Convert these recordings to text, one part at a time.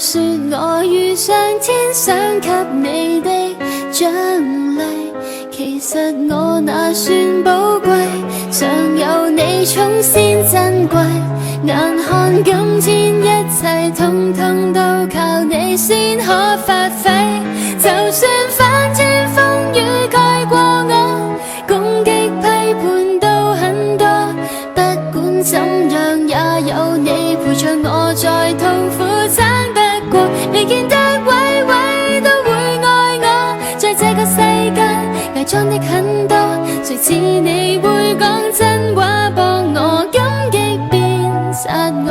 說我遇上天想給你的獎勵，其實我那算寶貴，常有你寵先珍貴。眼看今天一切通通都靠你先可發揮，就算翻天風雨蓋過我，攻擊批判都很多，不管怎樣也有你陪着我，再痛苦撐得過。未見得位位都會愛我，在這個世界偽裝的很多，誰似你會講真話幫我，感激變殺我。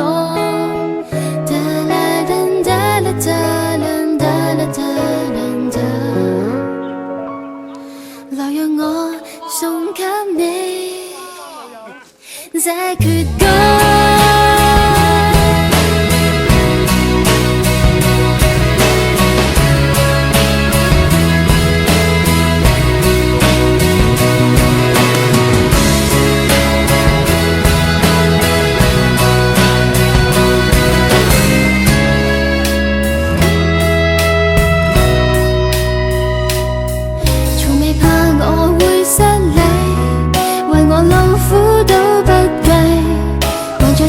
來讓我送給你這闕歌。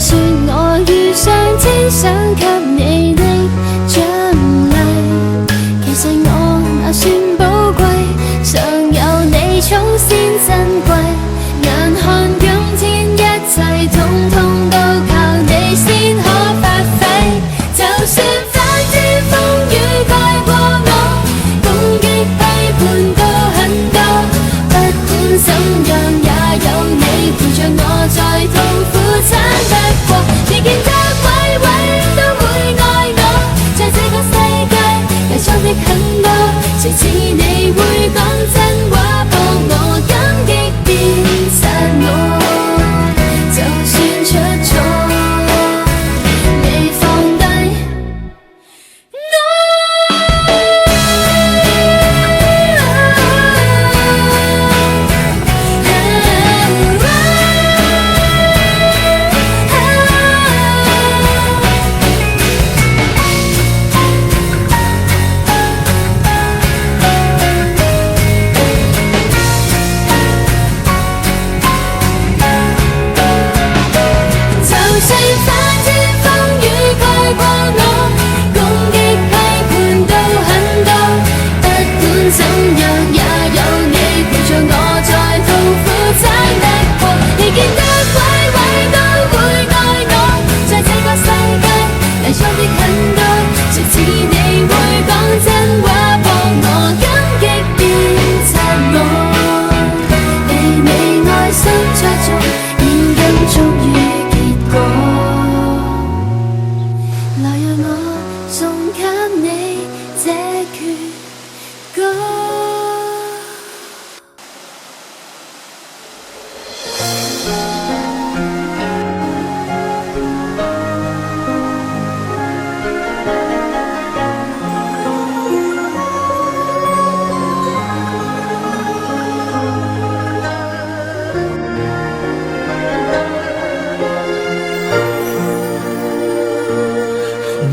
說我遇上天想給你的獎勵，其實我那算寶貴，常有你寵先珍貴。眼看今天一切通通都靠你先可發揮，就算翻天風雨蓋過我，攻擊批判都很多，不管怎樣也有你陪着我，再痛苦撐得過。未見得位位都會愛我，在這個世界偽裝的很多，誰似你會講真話幫我，感激變殺我。就算出錯未放低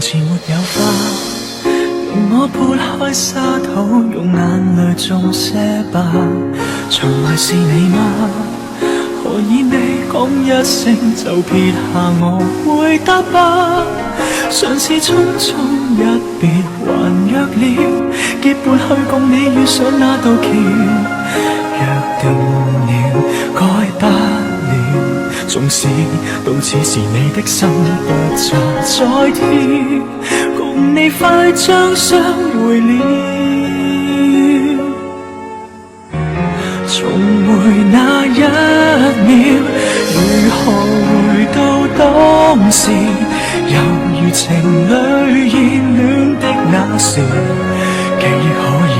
前沒有花，容我撥開沙土，用眼淚種些吧。從來是你嗎？何以你講一聲就撇下我回答吧？上次匆匆一別還約了，結伴去共你遇上那道橋，約定了改不了。縱使到此時你的心不再跳，共你快將相會了。重回那一秒，如何回到當時，猶如情侶熱戀的那時，記憶可以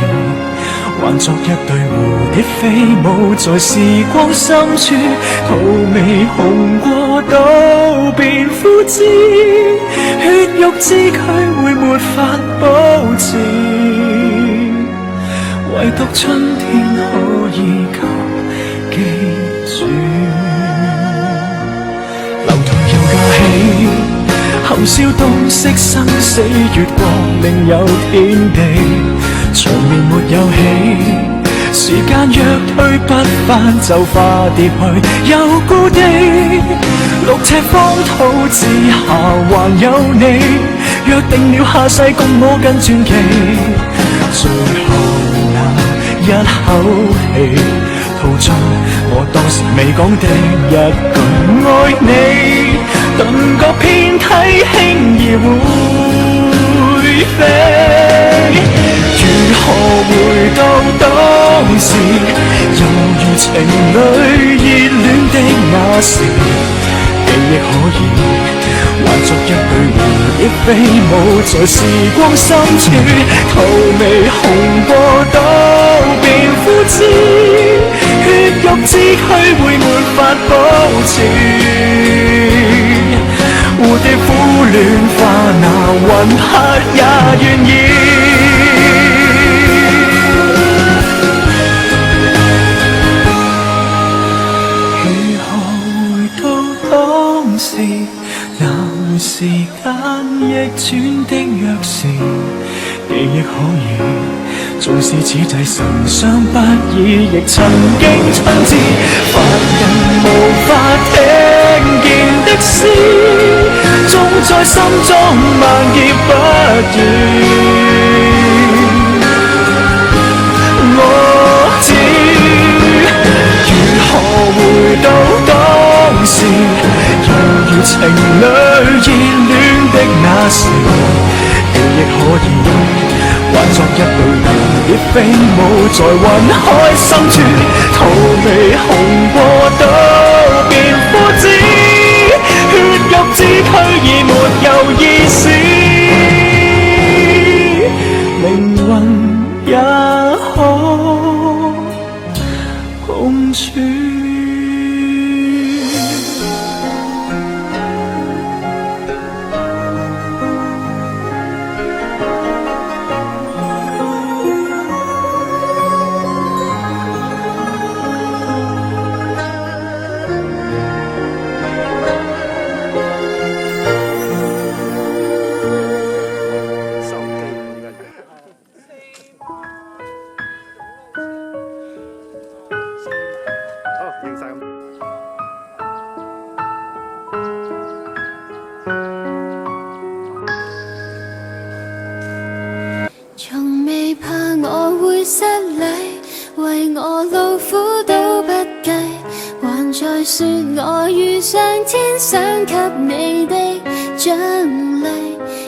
還作一對蝴蝶飛舞在時光深處，荼蘼紅過都變枯枝，血肉之軀會沒法保持，唯獨春天可以給記住。樓台又架起，含笑洞悉生死越過，另有天地。場面沒有戲，時間若推不返，就化蝶去有故地。6尺荒土之下還有你，約定了下世共我更傳奇。最後那一口氣，途中我當時未講的一句愛你，頓覺遍體輕易會飛。如何回到當時，猶如情侶熱戀的那時，記憶可以還作一對回憶飛舞在時光深處，頭未紅過都變枯枝，血肉之軀會沒法保持，蝴蝶苦戀化那雲魄也願意。那時間逆轉的鑰匙，記憶可以，縱使此際神傷不已，亦曾經親自凡人無法聽見的詩，終在心中萬劫不移。我知如何回到當時，猶如情侶熱戀的那時，記憶可以還作一對蝴蝶飛舞在雲海深處，頭未紅過都變枯枝，血肉之軀已沒有意思，靈魂也可共處。從未怕我會失禮，為我勞苦都不計，還在說我遇上天想給你的獎勵。